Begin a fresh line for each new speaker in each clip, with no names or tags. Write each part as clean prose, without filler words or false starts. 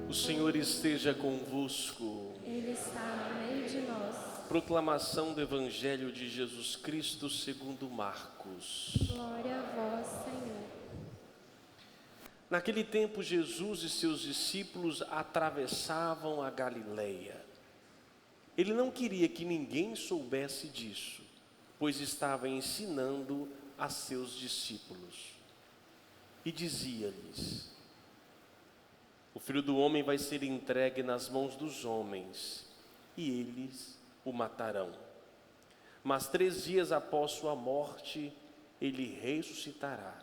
O Senhor esteja convosco.
Ele está no meio de nós.
Proclamação do Evangelho de Jesus Cristo segundo Marcos.
Glória a vós, Senhor.
Naquele tempo, Jesus e seus discípulos atravessavam a Galileia. Ele não queria que ninguém soubesse disso, pois estava ensinando a seus discípulos. E dizia-lhes: o Filho do Homem vai ser entregue nas mãos dos homens, e eles o matarão. Mas 3 dias após sua morte, ele ressuscitará.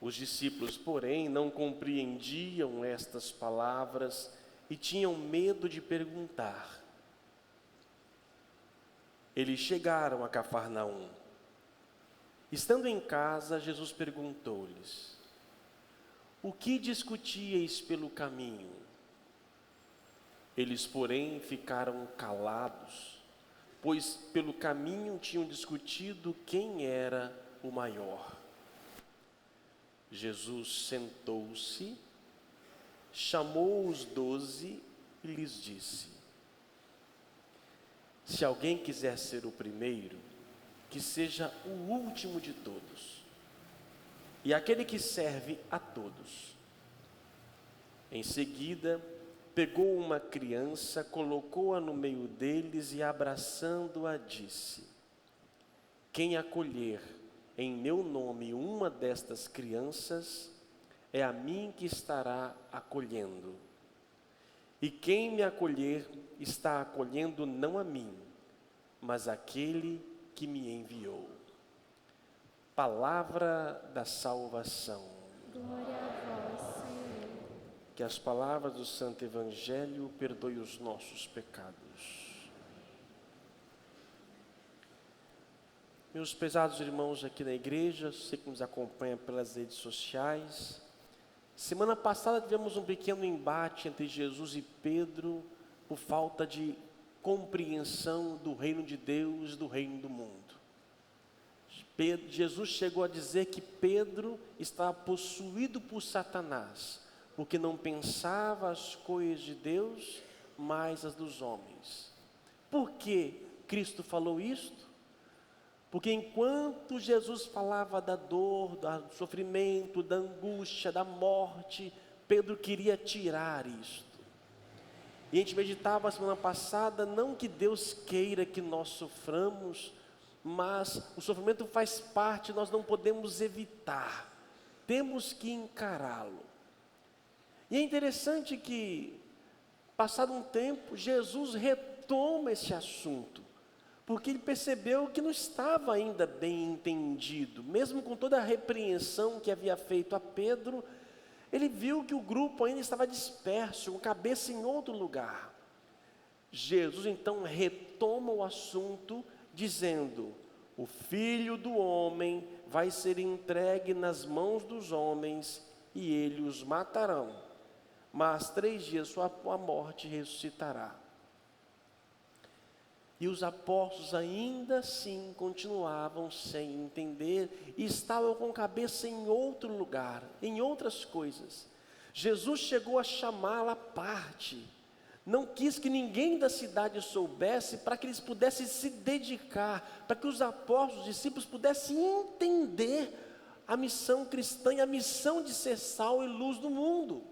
Os discípulos, porém, não compreendiam estas palavras e tinham medo de perguntar. Eles chegaram a Cafarnaum. Estando em casa, Jesus perguntou-lhes: o que discutíeis pelo caminho? Eles, porém, ficaram calados, pois pelo caminho tinham discutido quem era o maior. Jesus sentou-se, chamou os 12 e lhes disse: se alguém quiser ser o primeiro, que seja o último de todos, e aquele que serve a todos. Em seguida, pegou uma criança, colocou-a no meio deles e, abraçando-a, disse: quem acolher em meu nome uma destas crianças, é a mim que estará acolhendo. E quem me acolher, está acolhendo não a mim, mas aquele que me enviou. Palavra da salvação.
Glória a vós, Senhor.
Que as palavras do Santo Evangelho perdoem os nossos pecados. Meus pesados irmãos aqui na igreja, você que nos acompanha pelas redes sociais, semana passada tivemos um pequeno embate entre Jesus e Pedro por falta de compreensão do reino de Deus e do reino do mundo. Jesus chegou a dizer que Pedro estava possuído por Satanás, porque não pensava as coisas de Deus, mas as dos homens. Por que Cristo falou isto? Porque enquanto Jesus falava da dor, do sofrimento, da angústia, da morte, Pedro queria tirar isto. E a gente meditava a semana passada, não que Deus queira que nós soframos, mas o sofrimento faz parte, nós não podemos evitar, temos que encará-lo. E é interessante que, passado um tempo, Jesus retoma esse assunto, porque ele percebeu que não estava ainda bem entendido, mesmo com toda a repreensão que havia feito a Pedro, ele viu que o grupo ainda estava disperso, com a cabeça em outro lugar. Jesus então retoma o assunto, dizendo: o Filho do Homem vai ser entregue nas mãos dos homens e eles os matarão, mas 3 dias sua morte ressuscitará. E os apóstolos ainda assim continuavam sem entender e estavam com a cabeça em outro lugar, em outras coisas. Jesus chegou a chamá-la à parte, não quis que ninguém da cidade soubesse, para que eles pudessem se dedicar, para que os apóstolos, os discípulos pudessem entender a missão cristã e a missão de ser sal e luz do mundo.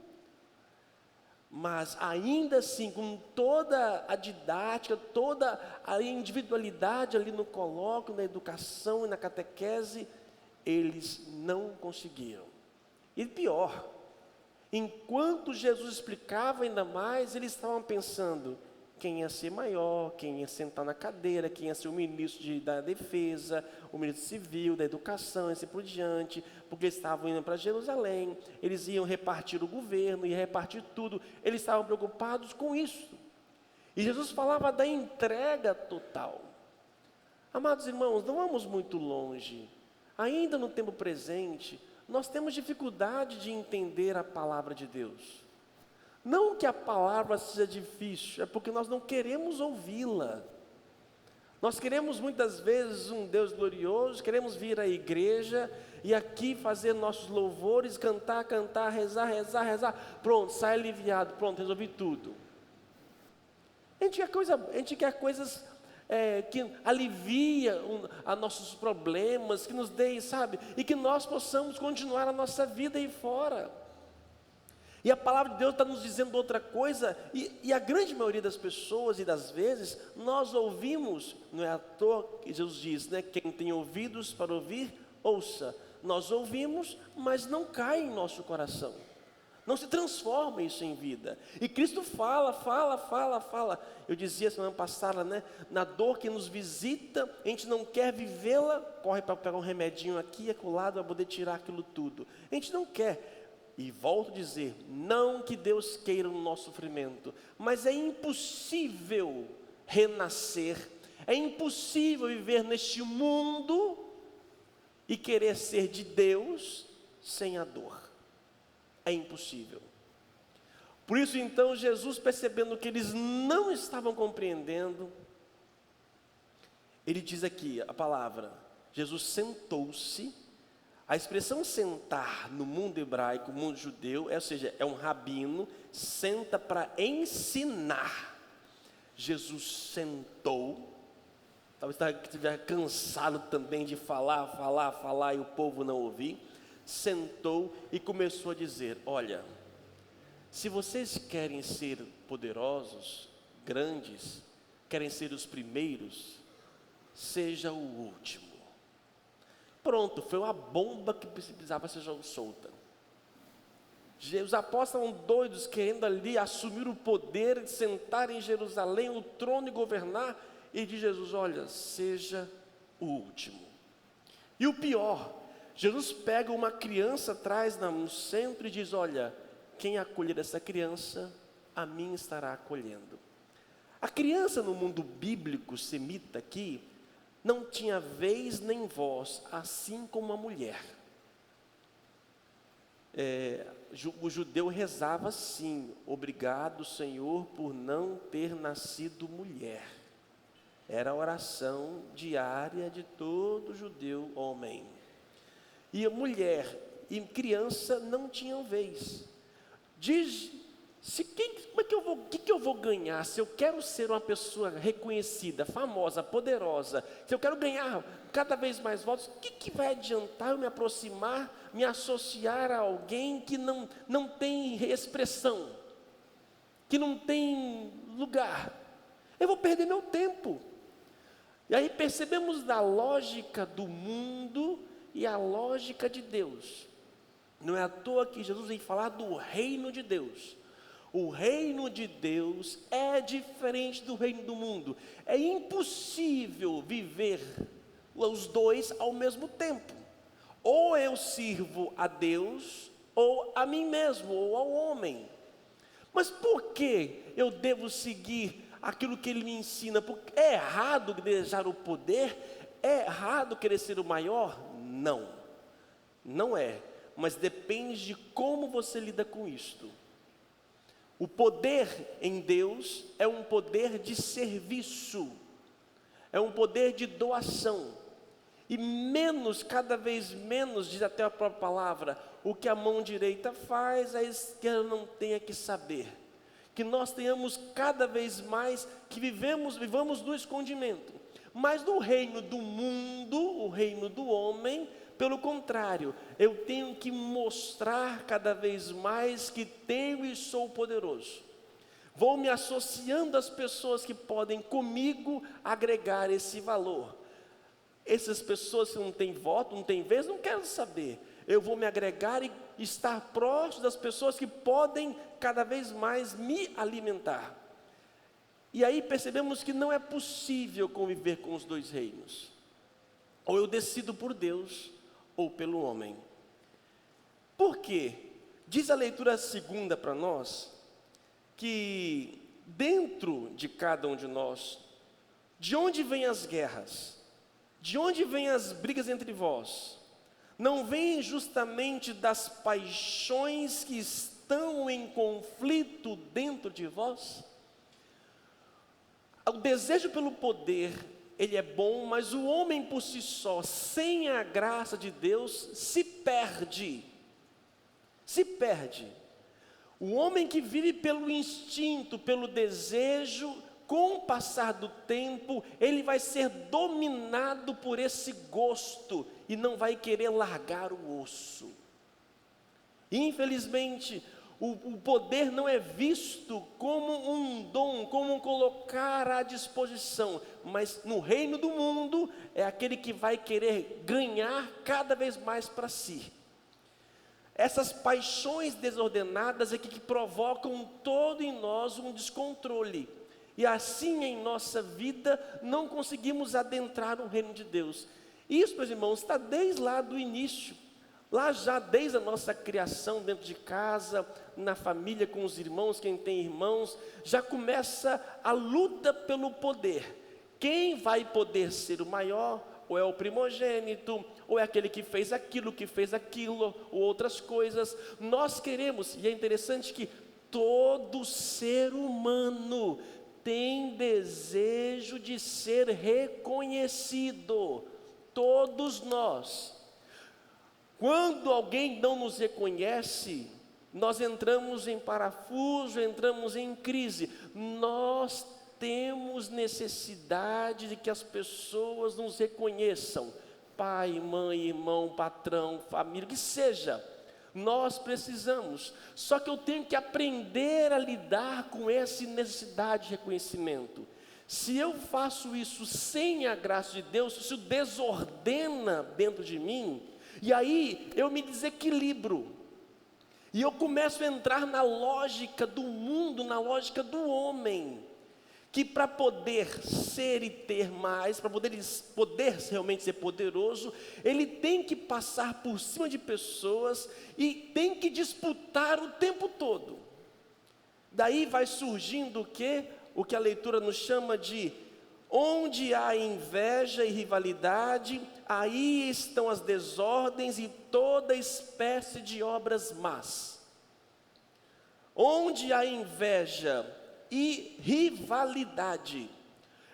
Mas ainda assim, com toda a didática, toda a individualidade ali no colóquio, na educação e na catequese, eles não conseguiram. E pior, enquanto Jesus explicava ainda mais, eles estavam pensando quem ia ser maior, quem ia sentar na cadeira, quem ia ser o ministro da defesa, o ministro civil, da educação, e assim por diante, porque eles estavam indo para Jerusalém, eles iam repartir o governo, iam repartir tudo, eles estavam preocupados com isso. E Jesus falava da entrega total. Amados irmãos, não vamos muito longe, ainda no tempo presente, nós temos dificuldade de entender a palavra de Deus. Não que a palavra seja difícil, é porque nós não queremos ouvi-la. Nós queremos muitas vezes um Deus glorioso, queremos vir à igreja e aqui fazer nossos louvores, cantar, rezar, pronto, sai aliviado, pronto, resolvi tudo. A gente quer coisas que alivia a nossos problemas, que nos deem, sabe, e que nós possamos continuar a nossa vida aí fora. E a palavra de Deus está nos dizendo outra coisa, e a grande maioria das pessoas e das vezes, nós ouvimos, não é à toa que Jesus diz, né, quem tem ouvidos para ouvir, ouça. Nós ouvimos, mas não cai em nosso coração, não se transforma isso em vida. E Cristo fala. Eu dizia semana passada, né, na dor que nos visita, a gente não quer vivê-la, corre para pegar um remedinho aqui e acolá para poder tirar aquilo tudo. A gente não quer. E volto a dizer, não que Deus queira o nosso sofrimento, mas é impossível renascer, é impossível viver neste mundo e querer ser de Deus sem a dor. É impossível. Por isso então Jesus, percebendo que eles não estavam compreendendo, ele diz aqui a palavra, Jesus sentou-se. A expressão sentar no mundo hebraico, mundo judeu, ou seja, é um rabino, senta para ensinar. Jesus sentou, talvez estivesse cansado também de falar, e o povo não ouvir. Sentou e começou a dizer, olha, se vocês querem ser poderosos, grandes, querem ser os primeiros, seja o último. Pronto, foi uma bomba que precisava ser solta. Os apóstolos estavam doidos, querendo ali assumir o poder de sentar em Jerusalém, o trono e governar, e de Jesus, olha, seja o último. E o pior, Jesus pega uma criança, traz no centro e diz, olha, quem acolher essa criança, a mim estará acolhendo. A criança no mundo bíblico semita aqui, não tinha vez nem voz, assim como a mulher. O judeu rezava assim, obrigado Senhor por não ter nascido mulher. Era a oração diária de todo judeu homem. E a mulher e criança não tinham vez. O que eu vou ganhar se eu quero ser uma pessoa reconhecida, famosa, poderosa, se eu quero ganhar cada vez mais votos, o que vai adiantar eu me aproximar, me associar a alguém que não tem expressão, que não tem lugar? Eu vou perder meu tempo. E aí percebemos da lógica do mundo e a lógica de Deus. Não é à toa que Jesus vem falar do reino de Deus. O reino de Deus é diferente do reino do mundo. É impossível viver os dois ao mesmo tempo. Ou eu sirvo a Deus, ou a mim mesmo, ou ao homem. Mas por que eu devo seguir aquilo que ele me ensina? Porque é errado desejar o poder? É errado querer ser o maior? Não, não é. Mas depende de como você lida com isto. O poder em Deus é um poder de serviço, é um poder de doação. E cada vez menos, diz até a própria palavra, o que a mão direita faz, a esquerda não tenha que saber. Que nós tenhamos cada vez mais, que vivamos no escondimento. Mas no reino do mundo, o reino do homem, pelo contrário, eu tenho que mostrar cada vez mais que tenho e sou poderoso. Vou me associando às pessoas que podem comigo agregar esse valor. Essas pessoas que não têm voto, não têm vez, não quero saber. Eu vou me agregar e estar próximo das pessoas que podem cada vez mais me alimentar. E aí percebemos que não é possível conviver com os dois reinos. Ou eu decido por Deus, ou pelo homem. Por quê? Diz a leitura segunda para nós, que dentro de cada um de nós, de onde vêm as guerras? De onde vêm as brigas entre vós? Não vêm justamente das paixões que estão em conflito dentro de vós? O desejo pelo poder ele é bom, mas o homem por si só, sem a graça de Deus, se perde. Se perde. O homem que vive pelo instinto, pelo desejo, com o passar do tempo, ele vai ser dominado por esse gosto e não vai querer largar o osso. Infelizmente, o poder não é visto como um dom, como um colocar à disposição, mas no reino do mundo é aquele que vai querer ganhar cada vez mais para si. Essas paixões desordenadas é que provocam todo em nós um descontrole. E assim em nossa vida não conseguimos adentrar o reino de Deus. Isso, meus irmãos, está desde lá do início. Lá já desde a nossa criação dentro de casa, na família com os irmãos, quem tem irmãos, já começa a luta pelo poder. Quem vai poder ser o maior? Ou é o primogênito, ou é aquele que fez aquilo, ou outras coisas. Nós queremos, e é interessante que todo ser humano tem desejo de ser reconhecido. Todos nós. Quando alguém não nos reconhece, nós entramos em parafuso, entramos em crise. Nós temos necessidade de que as pessoas nos reconheçam. Pai, mãe, irmão, patrão, família, que seja. Nós precisamos. Só que eu tenho que aprender a lidar com essa necessidade de reconhecimento. Se eu faço isso sem a graça de Deus, isso desordena dentro de mim, e aí eu me desequilibro, e eu começo a entrar na lógica do mundo, na lógica do homem, que para poder ser e ter mais, para poder realmente ser poderoso, ele tem que passar por cima de pessoas e tem que disputar o tempo todo. Daí vai surgindo o quê? O que a leitura nos chama de: onde há inveja e rivalidade, aí estão as desordens e toda espécie de obras más. Onde há inveja e rivalidade,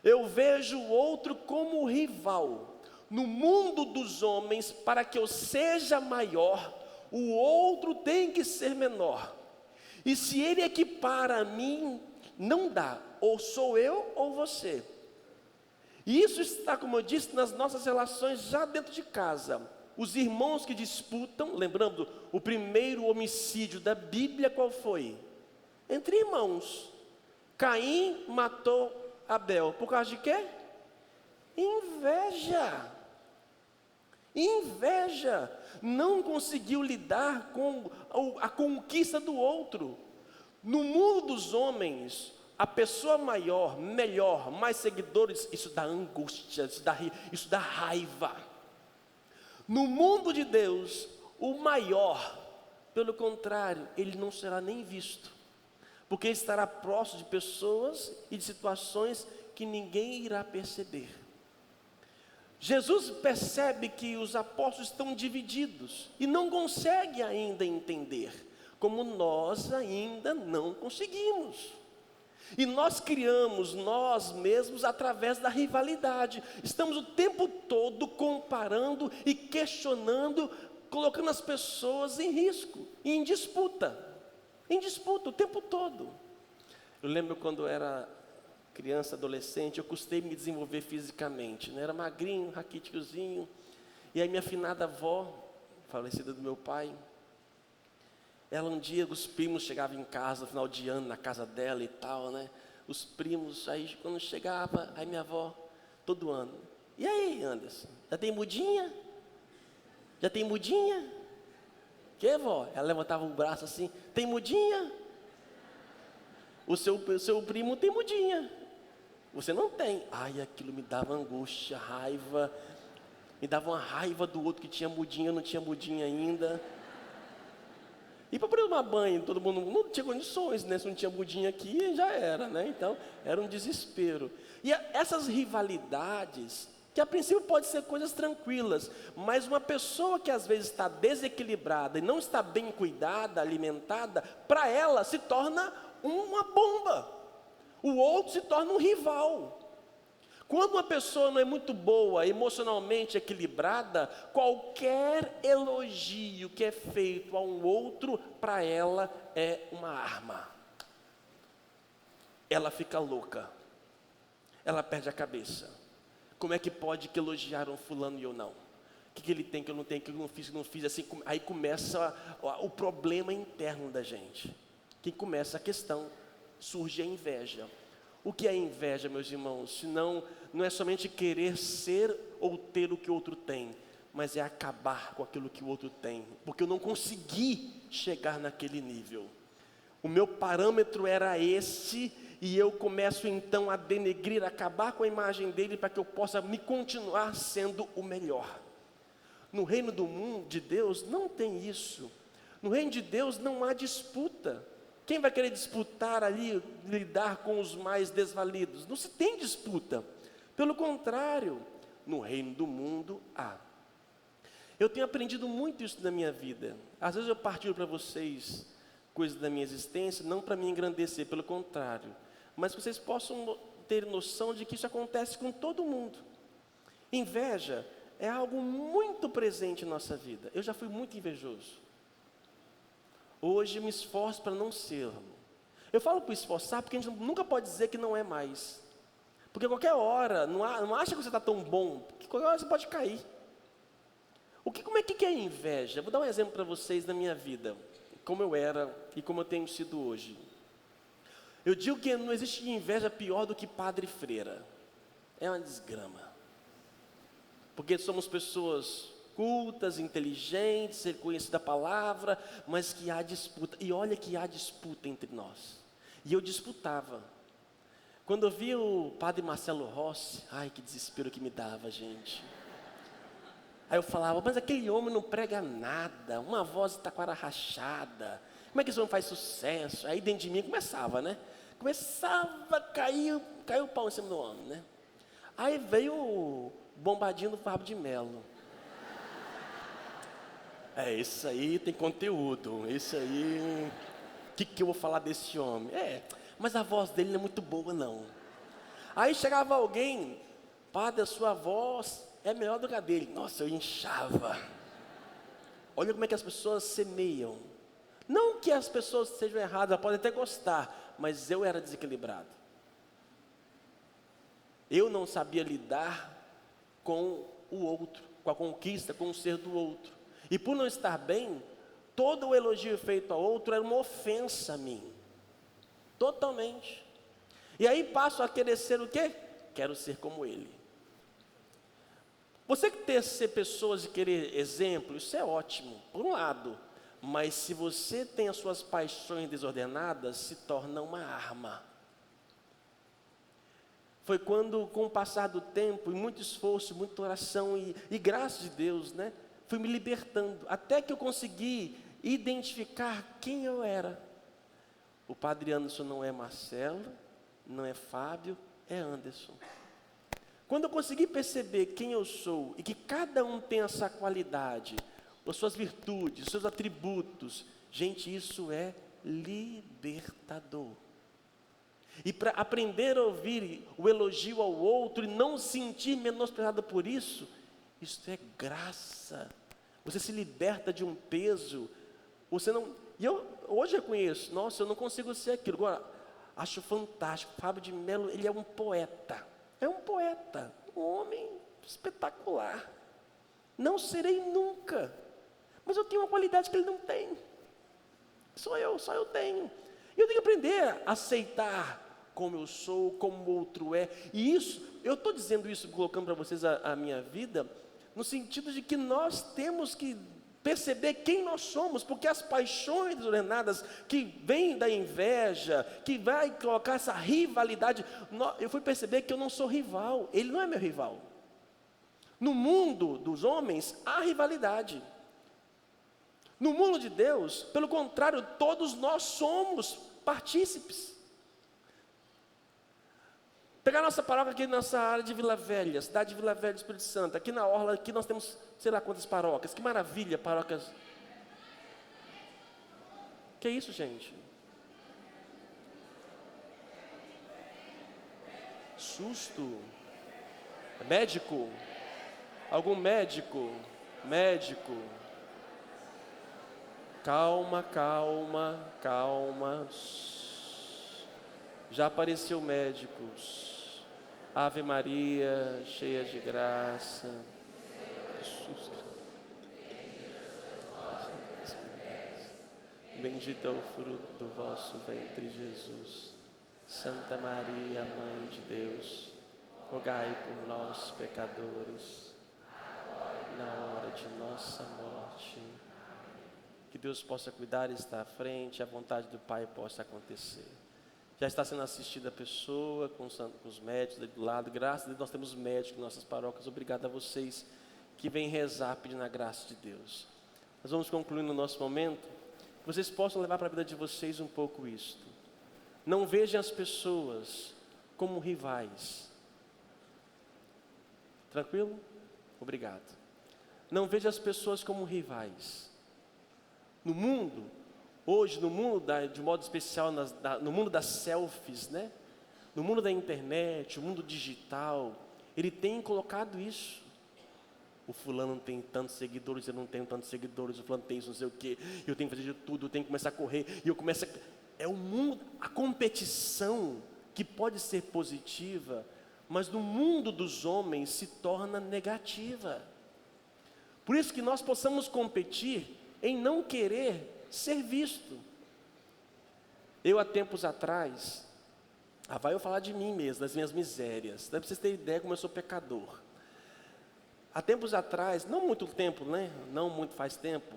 eu vejo o outro como rival. No mundo dos homens, para que eu seja maior, o outro tem que ser menor. E se ele equipara a mim, não dá, ou sou eu ou você. E isso está, como eu disse, nas nossas relações já dentro de casa. Os irmãos que disputam, lembrando, o primeiro homicídio da Bíblia qual foi? Entre irmãos. Caim matou Abel, por causa de quê? Inveja. Inveja. Não conseguiu lidar com a conquista do outro. No mundo dos homens, a pessoa maior, melhor, mais seguidores, isso dá angústia, isso dá raiva. No mundo de Deus, o maior, pelo contrário, ele não será nem visto, porque ele estará próximo de pessoas e de situações que ninguém irá perceber. Jesus percebe que os apóstolos estão divididos e não consegue ainda entender, como nós ainda não conseguimos. E nós criamos nós mesmos através da rivalidade. Estamos o tempo todo comparando e questionando, colocando as pessoas em risco, em disputa o tempo todo. Eu lembro quando eu era criança, adolescente, eu custei me desenvolver fisicamente, né? Era magrinho, raquíticozinho, e aí minha finada avó, falecida do meu pai, ela um dia, os primos chegavam em casa, no final de ano, na casa dela e tal, né? Os primos, aí quando chegava, aí minha avó, todo ano: e aí, Anderson, já tem mudinha? Já tem mudinha? Que, vó? Ela levantava o braço assim: tem mudinha? O seu primo tem mudinha, você não tem. Ai, aquilo me dava angústia, raiva, me dava uma raiva do outro que tinha mudinha, eu não tinha mudinha ainda. E para poder tomar banho, todo mundo não tinha condições, né? Se não tinha mudinha aqui, já era, né? Então, era um desespero. E essas rivalidades, que a princípio pode ser coisas tranquilas, mas uma pessoa que às vezes está desequilibrada e não está bem cuidada, alimentada, para ela se torna uma bomba. O outro se torna um rival. Quando uma pessoa não é muito boa, emocionalmente equilibrada, qualquer elogio que é feito a um outro, para ela é uma arma. Ela fica louca, ela perde a cabeça. Como é que pode que elogiaram fulano e eu não? O que ele tem que eu não tenho, que eu não fiz, assim, aí começa o problema interno da gente. Que começa a questão, surge a inveja. O que é inveja, meus irmãos? Senão, não é somente querer ser ou ter o que o outro tem, mas é acabar com aquilo que o outro tem, porque eu não consegui chegar naquele nível. O meu parâmetro era esse, e eu começo então a denegrir, a acabar com a imagem dele, para que eu possa me continuar sendo o melhor. No reino do mundo de Deus não tem isso. No reino de Deus não há disputa. Quem vai querer disputar ali, lidar com os mais desvalidos? Não se tem disputa. Pelo contrário, no reino do mundo há. Eu tenho aprendido muito isso na minha vida. Às vezes eu partilho para vocês coisas da minha existência, não para me engrandecer, pelo contrário. Mas que vocês possam ter noção de que isso acontece com todo mundo. Inveja é algo muito presente em nossa vida. Eu já fui muito invejoso. Hoje eu me esforço para não ser. Eu falo por esforçar porque a gente nunca pode dizer que não é mais. Porque qualquer hora, não acha que você está tão bom, que qualquer hora você pode cair. Como é que é inveja? Vou dar um exemplo para vocês da minha vida, como eu era e como eu tenho sido hoje. Eu digo que não existe inveja pior do que padre e freira. É uma desgrama. Porque somos pessoas cultas, inteligentes, reconhecidas da palavra, mas que há disputa. E olha que há disputa entre nós. E eu disputava. Quando eu vi o padre Marcelo Rossi, ai que desespero que me dava, gente. Aí eu falava, mas aquele homem não prega nada, uma voz de taquara rachada, como é que esse homem faz sucesso? Aí dentro de mim começava, né? Começava a cair o pau em cima do homem, né? Aí veio o bombadinho do Fábio de Melo. Isso aí tem conteúdo, isso aí, o que eu vou falar desse homem? Mas a voz dele não é muito boa não. Aí chegava alguém, padre, a sua voz é melhor do que a dele. Nossa, eu inchava. Olha como é que as pessoas semeiam. Não que as pessoas sejam erradas, elas podem até gostar, mas eu era desequilibrado. Eu não sabia lidar com o outro, com a conquista, com o ser do outro. E por não estar bem, todo o elogio feito ao outro era uma ofensa a mim. Totalmente. E aí passo a querer ser o quê? Quero ser como ele. Você que ter ser pessoas e querer exemplo, isso é ótimo, por um lado. Mas se você tem as suas paixões desordenadas, se torna uma arma. Foi quando, com o passar do tempo, e muito esforço, muita oração e graça de Deus, né? Fui me libertando, até que eu consegui identificar quem eu era. O padre Anderson não é Marcelo, não é Fábio, é Anderson. Quando eu consegui perceber quem eu sou, e que cada um tem essa qualidade, as suas virtudes, os seus atributos, gente, isso é libertador. E para aprender a ouvir o elogio ao outro e não sentir menosprezado por isso, isso é graça. Você se liberta de um peso. Você não. Hoje eu conheço. Nossa, eu não consigo ser aquilo. Agora, acho fantástico. Fábio de Melo, ele é um poeta. É um poeta, um homem espetacular. Não serei nunca. Mas eu tenho uma qualidade que ele não tem. Só eu tenho. E eu tenho que aprender a aceitar como eu sou, como o outro é. E isso, eu estou dizendo isso, colocando para vocês a minha vida, no sentido de que nós temos que perceber quem nós somos, porque as paixões desordenadas que vêm da inveja, que vai colocar essa rivalidade, eu fui perceber que eu não sou rival, ele não é meu rival. No mundo dos homens, há rivalidade. No mundo de Deus, pelo contrário, todos nós somos partícipes. Pegar nossa paróquia aqui nessa área de Vila Velha, cidade de Vila Velha do Espírito Santo, aqui na orla, aqui nós temos, sei lá quantas paróquias, que maravilha, paróquias. Que é isso, gente? Susto. Médico? Algum médico? Médico? Calma, calma, calma. Já apareceu médicos. Ave Maria, cheia de graça. Jesus. Bendito é o fruto do vosso ventre, Jesus. Santa Maria, Mãe de Deus, rogai por nós, pecadores, na hora de nossa morte. Que Deus possa cuidar e estar à frente, a vontade do Pai possa acontecer. Já está sendo assistida a pessoa com os médicos ali do lado. Graças a Deus nós temos médicos em nossas paróquias. Obrigado a vocês que vêm rezar pedindo a graça de Deus. Nós vamos concluir no nosso momento. Que vocês possam levar para a vida de vocês um pouco isto. Não vejam as pessoas como rivais. Tranquilo? Obrigado. Não veja as pessoas como rivais. No mundo, hoje, no mundo de modo especial, no mundo das selfies, né? No mundo da internet, o mundo digital, ele tem colocado isso. O fulano não tem tantos seguidores, eu não tenho tantos seguidores, o fulano tem isso, não sei o quê, eu tenho que fazer de tudo, eu tenho que começar a correr, e eu começo a... É o mundo, a competição, que pode ser positiva, mas no mundo dos homens se torna negativa. Por isso que nós possamos competir em não querer ser visto. Eu, há tempos atrás, vai eu falar de mim mesmo, das minhas misérias, para vocês terem ideia como eu sou pecador. Há tempos atrás, não muito tempo, né? Não muito faz tempo,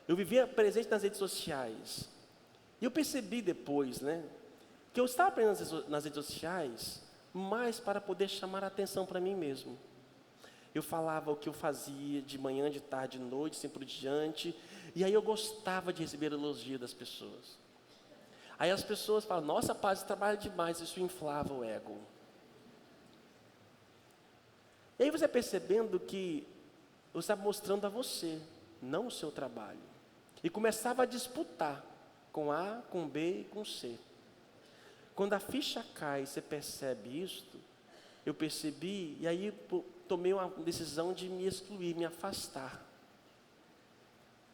eu vivia presente nas redes sociais. E eu percebi depois, né? Que eu estava presente nas redes sociais, mais para poder chamar a atenção para mim mesmo. Eu falava o que eu fazia de manhã, de tarde, de noite, assim por diante. E aí eu gostava de receber elogio das pessoas. Aí as pessoas falam, nossa, Paz, você trabalha demais, isso inflava o ego. E aí você percebendo que eu estava mostrando a você, não o seu trabalho. E começava a disputar com A, com B e com C. Quando a ficha cai, você percebe isto, eu percebi, e aí tomei uma decisão de me excluir, me afastar.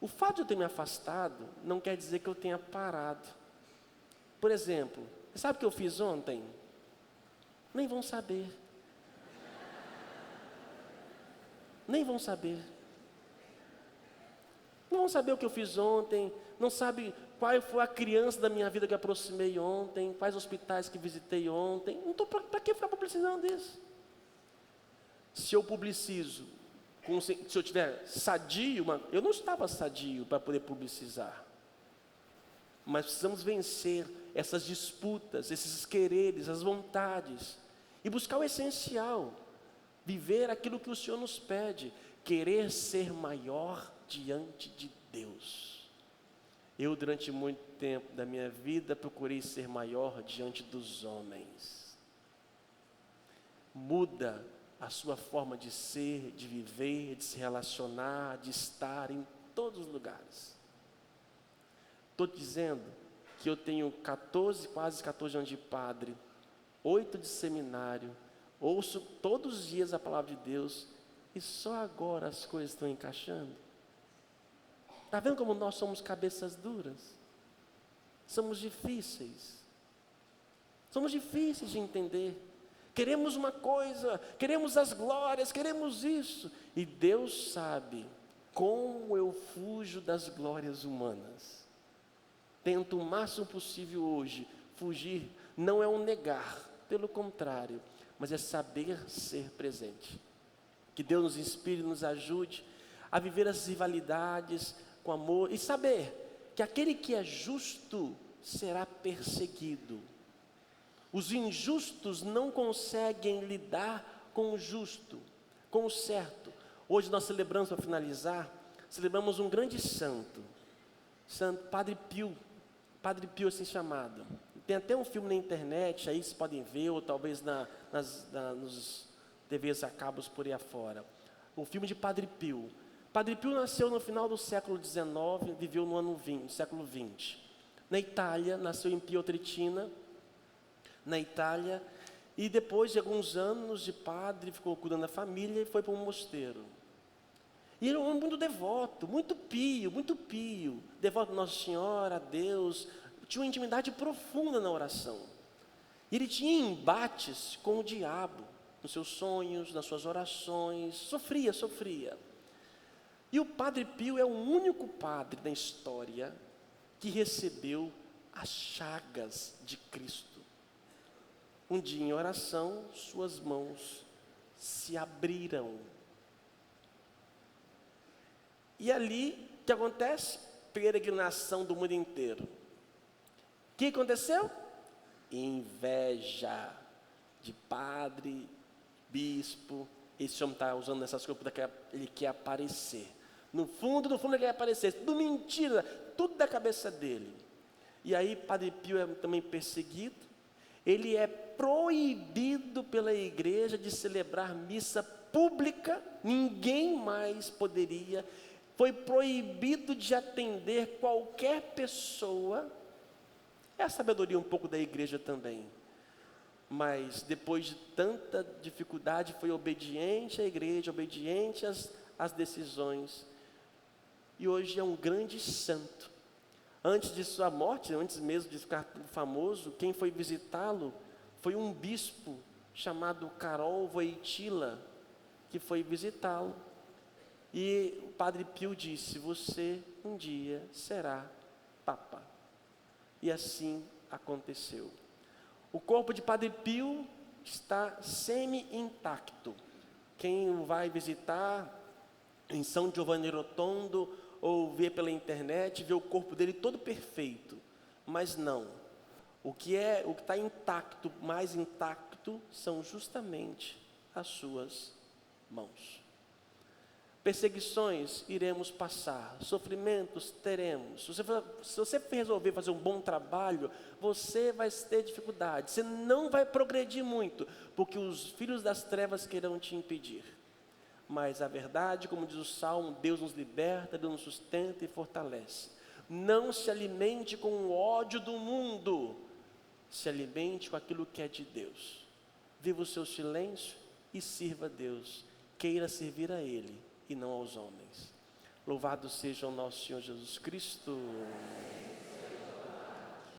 O fato de eu ter me afastado não quer dizer que eu tenha parado. Por exemplo, sabe o que eu fiz ontem? Nem vão saber. Nem vão saber. Não vão saber o que eu fiz ontem, não sabe qual foi a criança da minha vida que aproximei ontem, quais hospitais que visitei ontem. Não estou para que ficar publicizando isso? Se eu publicizo, se eu tiver sadio, eu não estava sadio para poder publicizar. Mas precisamos vencer essas disputas, esses quereres, as vontades, e buscar o essencial. Viver aquilo que o Senhor nos pede, querer ser maior diante de Deus. Eu, durante muito tempo da minha vida, procurei ser maior diante dos homens. Muda a sua forma de ser, de viver, de se relacionar, de estar em todos os lugares. Estou dizendo que eu tenho quase 14 anos de padre, 8 de seminário, ouço todos os dias a palavra de Deus e só agora as coisas estão encaixando. Está vendo como nós somos cabeças duras? Somos difíceis. Somos difíceis de entender. Queremos uma coisa, queremos as glórias, queremos isso. E Deus sabe como eu fujo das glórias humanas. Tento o máximo possível hoje fugir. Não é um negar, pelo contrário, mas é saber ser presente. Que Deus nos inspire, nos ajude a viver as rivalidades com amor e saber que aquele que é justo será perseguido. Os injustos não conseguem lidar com o justo, com o certo. Hoje nós celebramos, para finalizar, celebramos um grande santo, Santo Padre Pio assim chamado. Tem até um filme na internet, aí vocês podem ver, ou talvez nos TVs a cabos por aí afora. O filme de Padre Pio. Padre Pio nasceu no final do século XIX, viveu no século XX. Na Itália, nasceu em Pietrelcina, na Itália, E depois de alguns anos de padre, ficou cuidando da família e foi para um mosteiro. E ele era um homem muito pio, devoto a Nossa Senhora, a Deus, tinha uma intimidade profunda na oração. E ele tinha embates com o diabo, nos seus sonhos, nas suas orações, sofria. E o Padre Pio é o único padre na história que recebeu as chagas de Cristo. Um dia em oração, suas mãos se abriram. E ali, o que acontece? Peregrinação do mundo inteiro. O que aconteceu? Inveja de padre, bispo. Esse homem está usando essas coisas porque ele quer aparecer. No fundo ele quer aparecer. Tudo mentira, tudo da cabeça dele. E aí, Padre Pio é também perseguido. Ele é proibido pela igreja de celebrar missa pública. Ninguém mais poderia. Foi proibido de atender qualquer pessoa. É a sabedoria um pouco da igreja também. Mas depois de tanta dificuldade, foi obediente à igreja, obediente às decisões. E hoje é um grande santo. Antes de sua morte, antes mesmo de ficar famoso, quem foi visitá-lo foi um bispo chamado Karol Wojtyla, que foi visitá-lo. E o Padre Pio disse: você um dia será Papa. E assim aconteceu. O corpo de Padre Pio está semi-intacto. Quem o vai visitar em São Giovanni Rotondo ou ver pela internet, vê o corpo dele todo perfeito. Mas não. O que está intacto, mais intacto, são justamente as suas mãos. Perseguições iremos passar, sofrimentos teremos. Se você resolver fazer um bom trabalho, você vai ter dificuldade, você não vai progredir muito, porque os filhos das trevas querão te impedir. Mas a verdade, como diz o Salmo, Deus nos liberta, Deus nos sustenta e fortalece. Não se alimente com o ódio do mundo, se alimente com aquilo que é de Deus. Viva o seu silêncio e sirva a Deus, queira servir a Ele e não aos homens. Louvado seja o nosso Senhor Jesus Cristo.